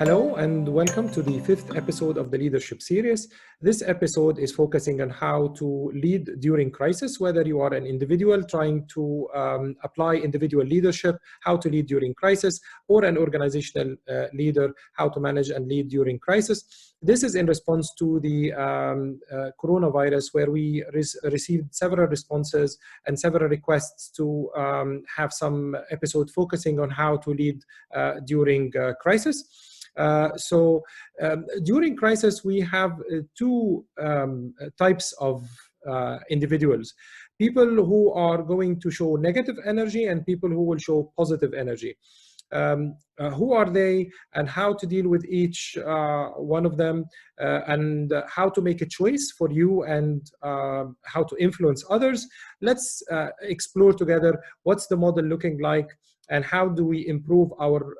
Hello and welcome to the fifth episode of the leadership series. This episode is focusing on how to lead during crisis, whether you are an individual trying to apply individual leadership, how to lead during crisis, or an organizational leader, how to manage and lead during crisis. This is in response to the coronavirus, where we received several responses and several requests to have some episode focusing on how to lead during crisis. During crisis, we have two types of individuals. People who are going to show negative energy and people who will show positive energy. Who are they and how to deal with each one of them and how to make a choice for you and how to influence others. Let's explore together what's the model looking like and how do we improve our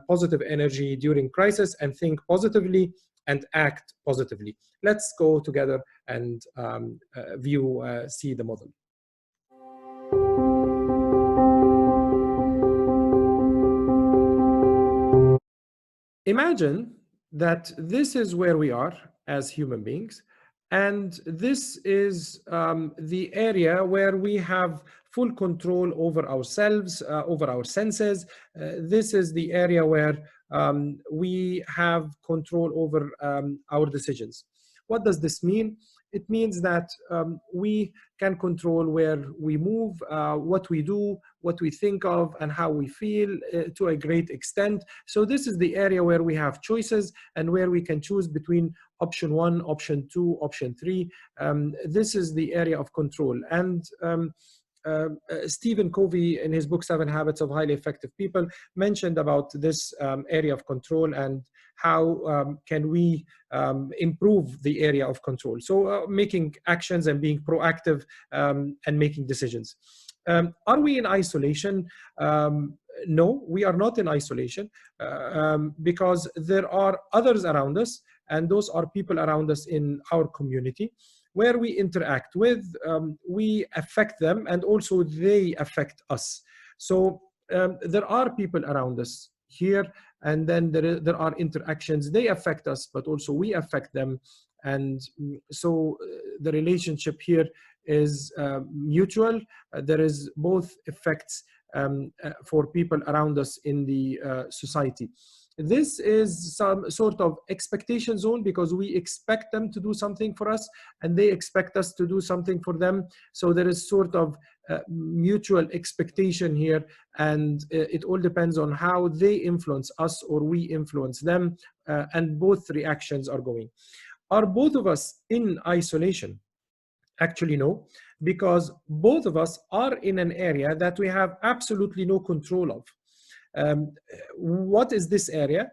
positive energy during crisis and think positively and act positively. Let's go together and see the model. Imagine that this is where we are as human beings, and this is the area where we have full control over ourselves, over our senses. This is the area where we have control over our decisions. What does this mean? It means that we can control where we move, what we do, what we think of, and how we feel to a great extent. So this is the area where we have choices and where we can choose between option 1, option 2, option 3. This is the area of control. And Stephen Covey, in his book 7 Habits of Highly Effective People, mentioned about this area of control and how can we improve the area of control. So making actions and being proactive and making decisions. Are we in isolation? No, we are not in isolation because there are others around us, and those are people around us in our community where we interact with, we affect them, and also they affect us. So there are people around us here, and then there are interactions. They affect us, but also we affect them. And so the relationship here is mutual. There is both effects for people around us in the society. This is some sort of expectation zone because we expect them to do something for us and they expect us to do something for them. So there is sort of mutual expectation here, and it all depends on how they influence us or we influence them, and both reactions are going. Are both of us in isolation? Actually, no, because both of us are in an area that we have absolutely no control of. What is this area?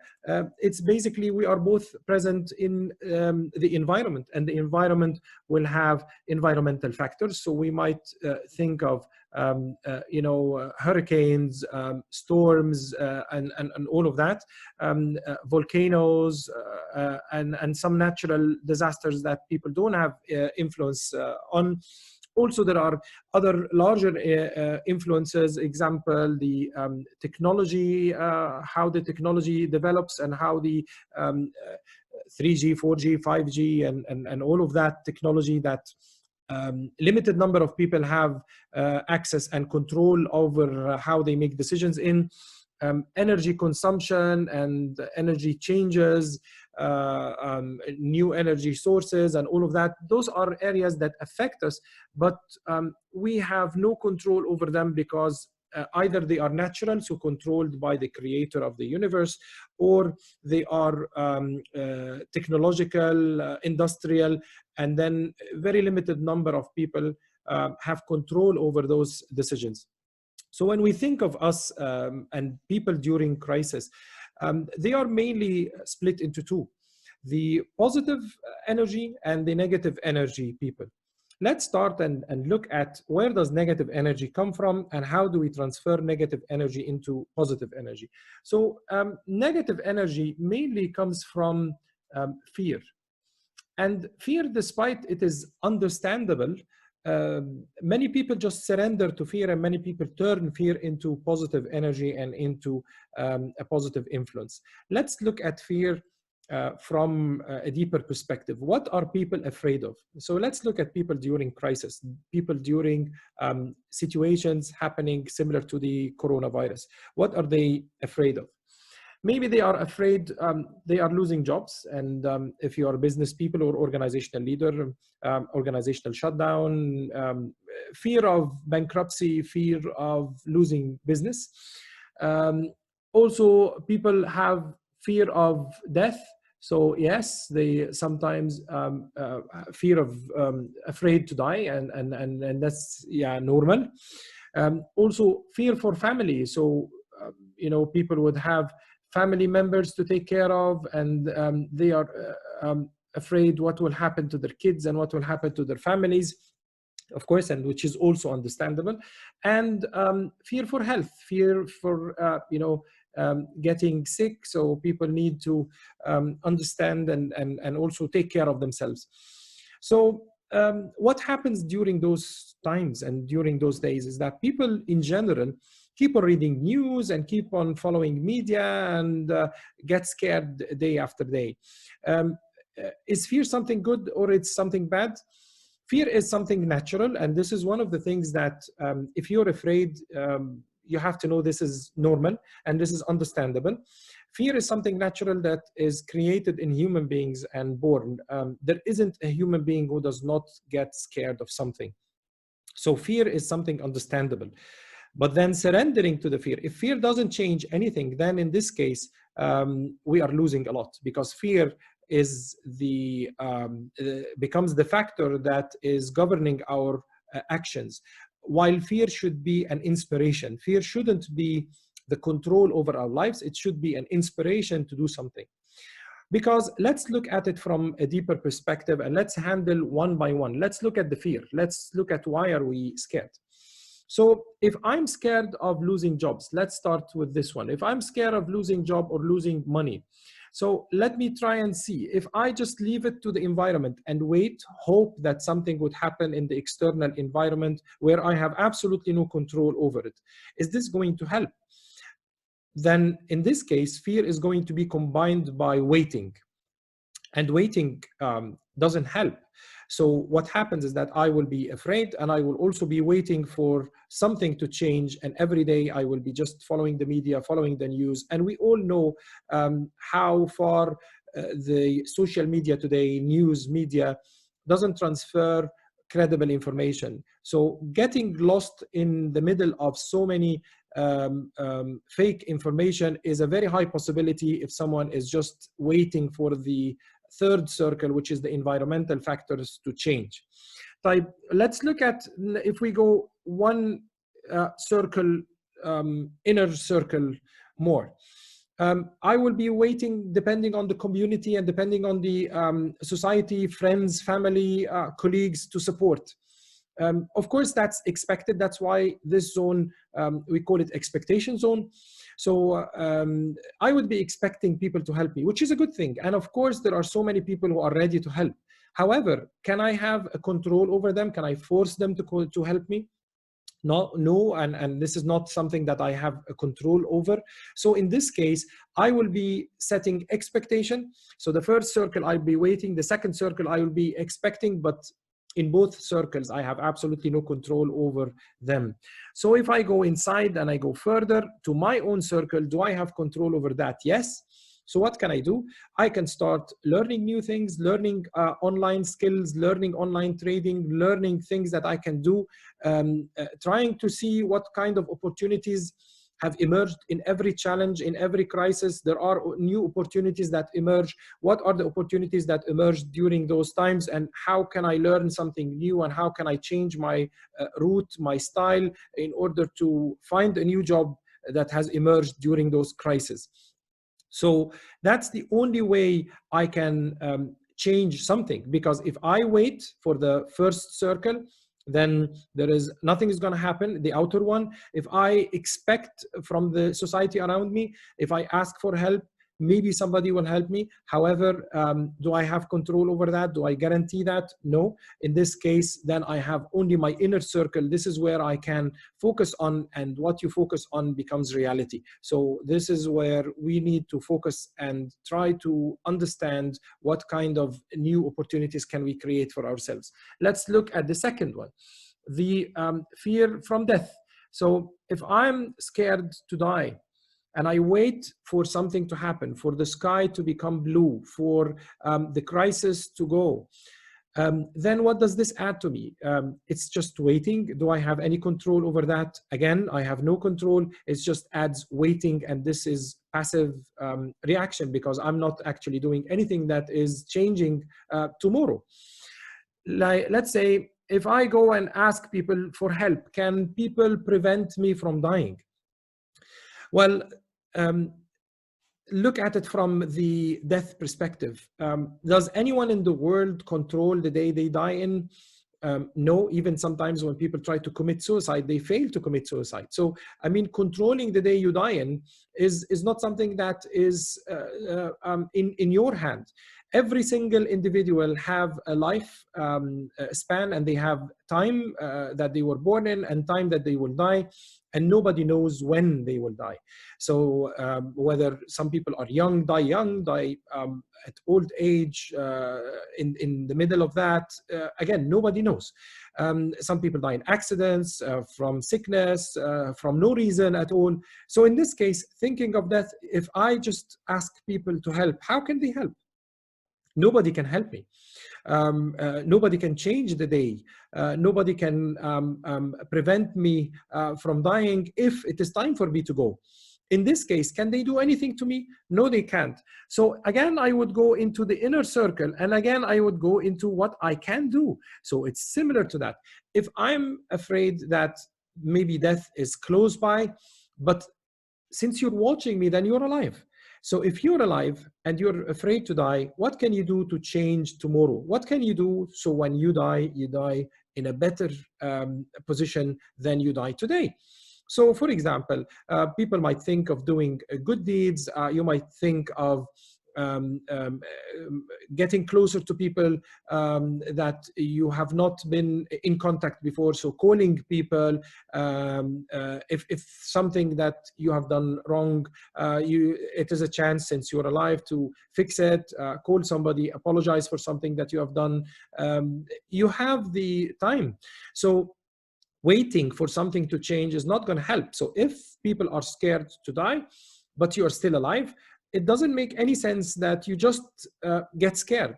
It's basically we are both present in the environment, and the environment will have environmental factors. So we might think of hurricanes, storms, and all of that, volcanoes, and some natural disasters that people don't have influence on. Also, there are other larger influences, example, the technology, how the technology develops and how the 3G, 4G, 5G, and all of that technology that limited number of people have access and control over how they make decisions in. Energy consumption and energy changes, new energy sources, and all of that. Those are areas that affect us, but we have no control over them because either they are natural, so controlled by the creator of the universe, or they are technological, industrial, and then very limited number of people have control over those decisions. So when we think of us and people during crisis, they are mainly split into two: the positive energy and the negative energy people. Let's start and look at where does negative energy come from and how do we transfer negative energy into positive energy. So negative energy mainly comes from fear. And fear, despite it is understandable, many people just surrender to fear, and many people turn fear into positive energy and into a positive influence. Let's look at fear from a deeper perspective. What are people afraid of? So let's look at people during crisis, people during situations happening similar to the coronavirus. What are they afraid of? Maybe they are afraid they are losing jobs. And if you are business people or organizational leader, organizational shutdown, fear of bankruptcy, fear of losing business. Also, people have fear of death. So yes, they sometimes fear of afraid to die, and that's normal. Also, fear for family. So people would have family members to take care of, and they are afraid what will happen to their kids and what will happen to their families, of course, and which is also understandable. And fear for health, fear for getting sick. So people need to understand and also take care of themselves. So what happens during those times and during those days is that people in general keep on reading news and keep on following media and get scared day after day. Is fear something good or it's something bad? Fear is something natural, and this is one of the things that if you're afraid, you have to know this is normal and this is understandable. Fear is something natural that is created in human beings and born. There isn't a human being who does not get scared of something. So fear is something understandable. But then surrendering to the fear, if fear doesn't change anything, then in this case, we are losing a lot, because fear is becomes the factor that is governing our actions. While fear should be an inspiration, fear shouldn't be the control over our lives. It should be an inspiration to do something. Because let's look at it from a deeper perspective, and let's handle one by one. Let's look at the fear. Let's look at why are we scared. So if I'm scared of losing jobs, let's start with this one. If I'm scared of losing job or losing money, so let me try and see if I just leave it to the environment and wait, hope that something would happen in the external environment where I have absolutely no control over it. Is this going to help? Then in this case, fear is going to be combined by waiting. And waiting doesn't help. So what happens is that I will be afraid, and I will also be waiting for something to change. And every day I will be just following the media, following the news. And we all know how far the social media today, news media, doesn't transfer credible information. So getting lost in the middle of so many fake information is a very high possibility if someone is just waiting for the third circle, which is the environmental factors, to change. Let's look at, if we go one circle, inner circle more. I will be waiting depending on the community and depending on the society, friends, family, colleagues to support. Of course, that's expected. That's why this zone, we call it expectation zone. So I would be expecting people to help me, which is a good thing. And of course, there are so many people who are ready to help. However, can I have a control over them? Can I force them to help me? No, and this is not something that I have a control over. So in this case, I will be setting expectation. So the first circle, I'll be waiting. The second circle, I will be expecting, but in both circles, I have absolutely no control over them. So if I go inside and I go further to my own circle, do I have control over that? Yes. So what can I do? I can start learning new things, learning online skills, learning online trading, learning things that I can do, trying to see what kind of opportunities have emerged in every challenge, in every crisis. There are new opportunities that emerge. What are the opportunities that emerged during those times, and how can I learn something new, and how can I change my route, my style, in order to find a new job that has emerged during those crises? So that's the only way I can change something, because if I wait for the first circle, then nothing is going to happen, the outer one. If I expect from the society around me, if I ask for help, maybe somebody will help me. However, do I have control over that? Do I guarantee that? No. In this case, then I have only my inner circle. This is where I can focus on, and what you focus on becomes reality. So this is where we need to focus and try to understand what kind of new opportunities can we create for ourselves. Let's look at the second one, the fear from death. So if I'm scared to die, and I wait for something to happen, for the sky to become blue, for the crisis to go, then what does this add to me? It's just waiting. Do I have any control over that? Again, I have no control. It just adds waiting, and this is passive reaction, because I'm not actually doing anything that is changing tomorrow. Like, let's say if I go and ask people for help, can people prevent me from dying? Well, look at it from the death perspective. Does anyone in the world control the day they die in? No, even sometimes when people try to commit suicide, they fail to commit suicide. So, I mean, controlling the day you die in is not something that is in your hand. Every single individual have a life span, and they have time that they were born in and time that they will die, and nobody knows when they will die. So whether some people are young, die at old age, in the middle of that, again, nobody knows. Some people die in accidents, from sickness, from no reason at all. So in this case, thinking of death, if I just ask people to help, how can they help? Nobody can help me. Nobody can change the day. Nobody can prevent me from dying if it is time for me to go. In this case, can they do anything to me? No, they can't. So again, I would go into the inner circle, and again, I would go into what I can do. So it's similar to that. If I'm afraid that maybe death is close by, but since you're watching me, then you're alive. So if you're alive and you're afraid to die, what can you do to change tomorrow? What can you do so when you die in a better position than you die today? So for example, people might think of doing good deeds. You might think of getting closer to people that you have not been in contact before. So calling people, if something that you have done wrong, it is a chance, since you're alive, to fix it. Call somebody, apologize for something that you have done. You have the time. So waiting for something to change is not going to help. So if people are scared to die, but you are still alive, it doesn't make any sense that you just get scared.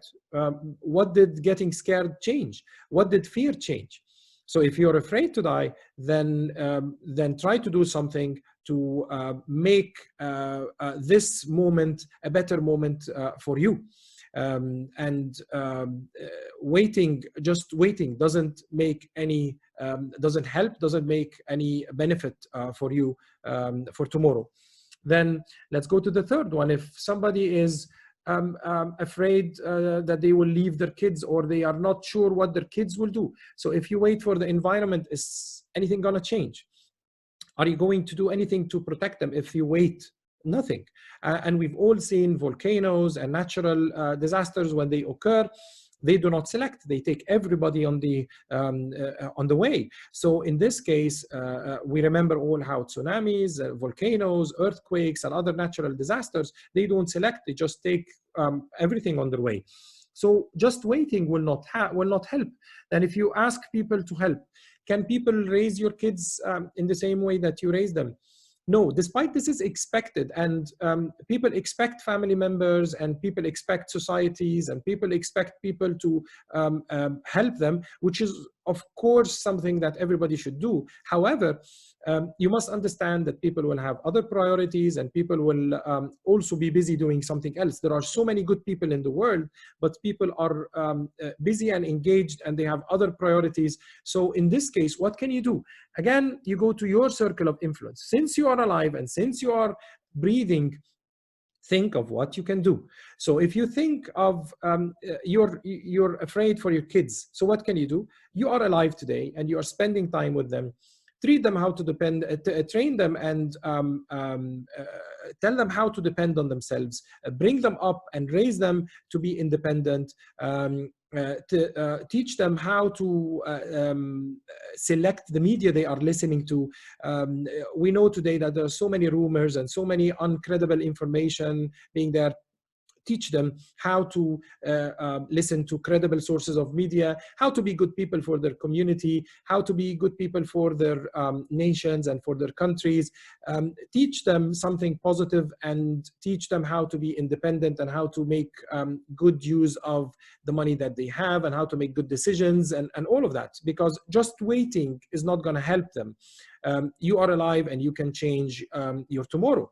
What did getting scared change? What did fear change? So if you're afraid to die, then try to do something to make this moment a better moment for you. Waiting, just waiting, doesn't make any, doesn't help, doesn't make any benefit for you for tomorrow. Then let's go to the third one. If somebody is afraid that they will leave their kids, or they are not sure what their kids will do. So if you wait for the environment, is anything going to change? Are you going to do anything to protect them if you wait? Nothing. And we've all seen volcanoes and natural disasters. When they occur, they do not select. They take everybody on the way. So in this case, we remember all how tsunamis, volcanoes, earthquakes, and other natural disasters, they don't select. They just take everything on their way. So just waiting will not help. And if you ask people to help, can people raise your kids in the same way that you raise them? No, despite this is expected, and people expect family members, and people expect societies, and people expect people to help them, which is of course something that everybody should do. However, you must understand that people will have other priorities, and people will also be busy doing something else. There are so many good people in the world, but people are busy and engaged, and they have other priorities. So in this case, what can you do? Again, you go to your circle of influence. Since you are alive and since you are breathing, think of what you can do. So if you think of you're afraid for your kids, so what can you do? You are alive today and you are spending time with them. treat them how to depend, train them, and tell them how to depend on themselves, bring them up and raise them to be independent, to teach them how to select the media they are listening to. We know today that there are so many rumors and so many uncredible information being there. Teach them how to listen to credible sources of media, how to be good people for their community, how to be good people for their nations and for their countries. Teach them something positive, and teach them how to be independent, and how to make good use of the money that they have, and how to make good decisions, and all of that. Because just waiting is not going to help them. You are alive and you can change your tomorrow.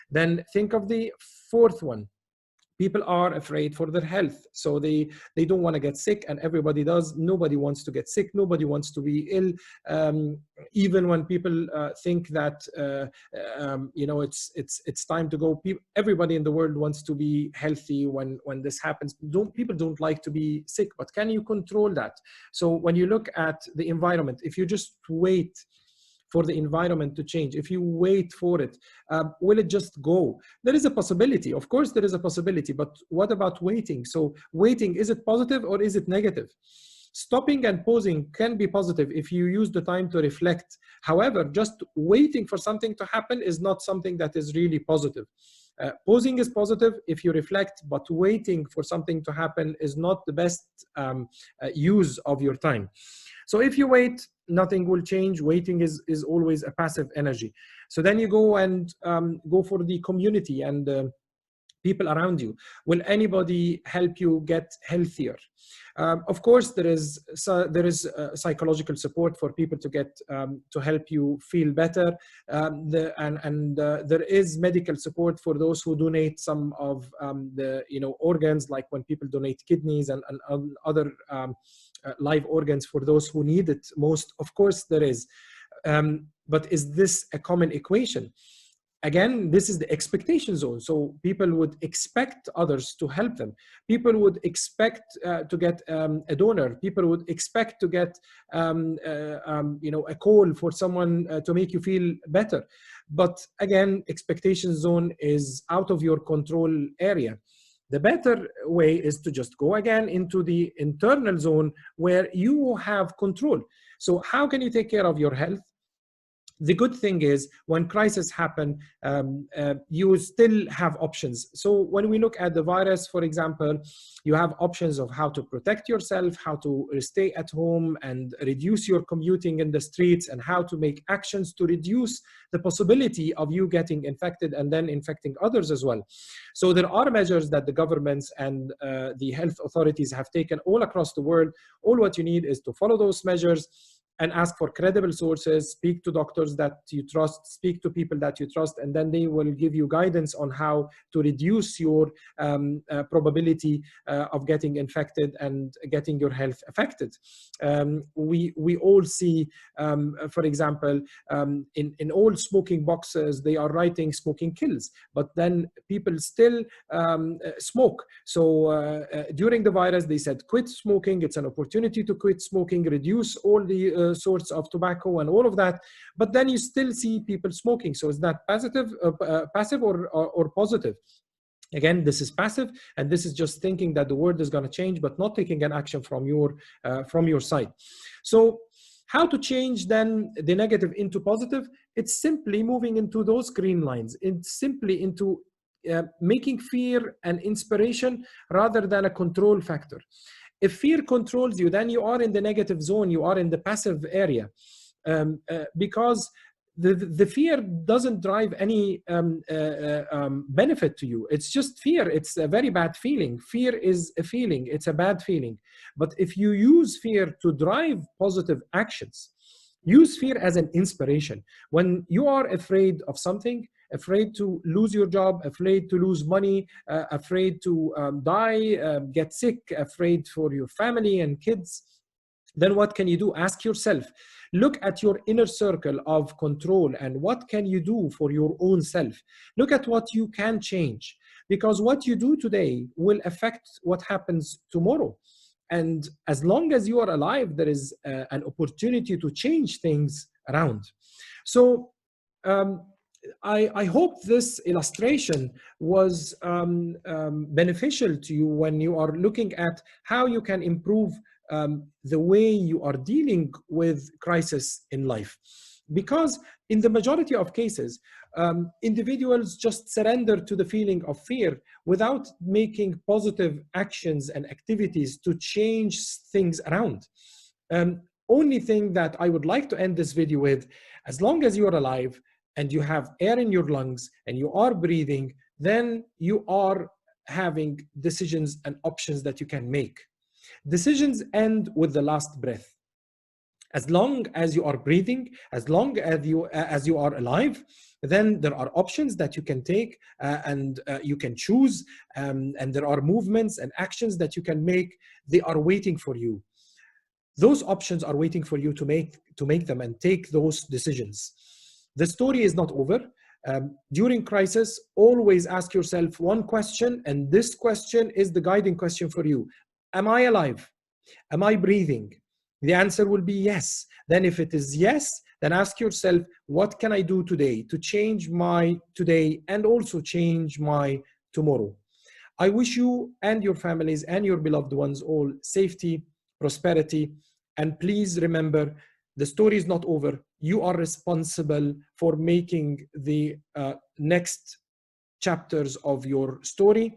Then think of the fourth one. People are afraid for their health, so they don't want to get sick, and everybody does. Nobody wants to get sick, nobody wants to be ill. Even when people think that it's time to go, everybody in the world wants to be healthy when this happens. People don't like to be sick, but can you control that? So when you look at the environment, if you just wait for the environment to change, if you wait for it, will it just go? There is a possibility, of course there is a possibility, but what about waiting? So waiting, is it positive or is it negative? Stopping and pausing can be positive if you use the time to reflect. However, just waiting for something to happen is not something that is really positive. Pausing is positive if you reflect, but waiting for something to happen is not the best use of your time. So if you wait, nothing will change. Waiting is always a passive energy. So then you go and go for the community and people around you. Will anybody help you get healthier? Of course, there is psychological support for people to get to help you feel better, there is medical support for those who donate some of the organs, like when people donate kidneys and other live organs for those who need it most. Of course, there is. But is this a common equation? Again, this is the expectation zone. So people would expect others to help them. People would expect to get a donor. People would expect to get a call for someone to make you feel better. But again, expectation zone is out of your control area. The better way is to just go again into the internal zone where you have control. So how can you take care of your health? The good thing is when crises happen, you still have options. So when we look at the virus, for example, you have options of how to protect yourself, how to stay at home and reduce your commuting in the streets, and how to make actions to reduce the possibility of you getting infected and then infecting others as well. So there are measures that the governments and the health authorities have taken all across the world. All what you need is to follow those measures and ask for credible sources, speak to doctors that you trust, speak to people that you trust, and then they will give you guidance on how to reduce your probability of getting infected and getting your health affected. We all see, for example, in all smoking boxes, they are writing smoking kills, but then people still smoke. So during the virus, they said, quit smoking. It's an opportunity to quit smoking, reduce all the sorts of tobacco and all of that, but then you still see people smoking. So is that passive or positive? Again, this is passive, and this is just thinking that the world is going to change, but not taking an action from your side. So how to change then the negative into positive? It's simply moving into those green lines. It's simply into making fear an inspiration rather than a control factor. If fear controls you, then you are in the negative zone, you are in the passive area, because the fear doesn't drive any benefit to you. It's just fear. It's a very bad feeling. Fear is a feeling. It's a bad feeling. But if you use fear to drive positive actions, use fear as an inspiration. When you are afraid of something, afraid to lose your job, afraid to lose money, afraid to die, get sick, afraid for your family and kids, then what can you do? Ask yourself, look at your inner circle of control and what can you do for your own self? Look at what you can change, because what you do today will affect what happens tomorrow. And as long as you are alive, there is an opportunity to change things around. So I hope this illustration was beneficial to you when you are looking at how you can improve the way you are dealing with crisis in life. Because in the majority of cases, individuals just surrender to the feeling of fear without making positive actions and activities to change things around. Only thing that I would like to end this video with, as long as you are alive and you have air in your lungs and you are breathing, then you are having decisions and options that you can make. Decisions end with the last breath. As long as you are breathing, as long as you are alive, then there are options that you can take and you can choose, and there are movements and actions that you can make. They are waiting for you. Those options are waiting for you to make them and take those decisions. The story is not over. During crisis, always ask yourself one question, and this question is the guiding question for you. Am I alive? Am I breathing? The answer will be yes. Then if it is yes, then ask yourself, what can I do today to change my today and also change my tomorrow? I wish you and your families and your beloved ones all safety, prosperity, and please remember, the story is not over. You are responsible for making the next chapters of your story.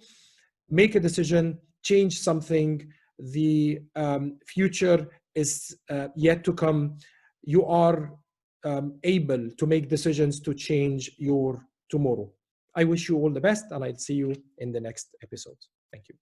Make a decision, change something. The future is yet to come. You are able to make decisions to change your tomorrow. I wish you all the best, and I'll see you in the next episode. Thank you.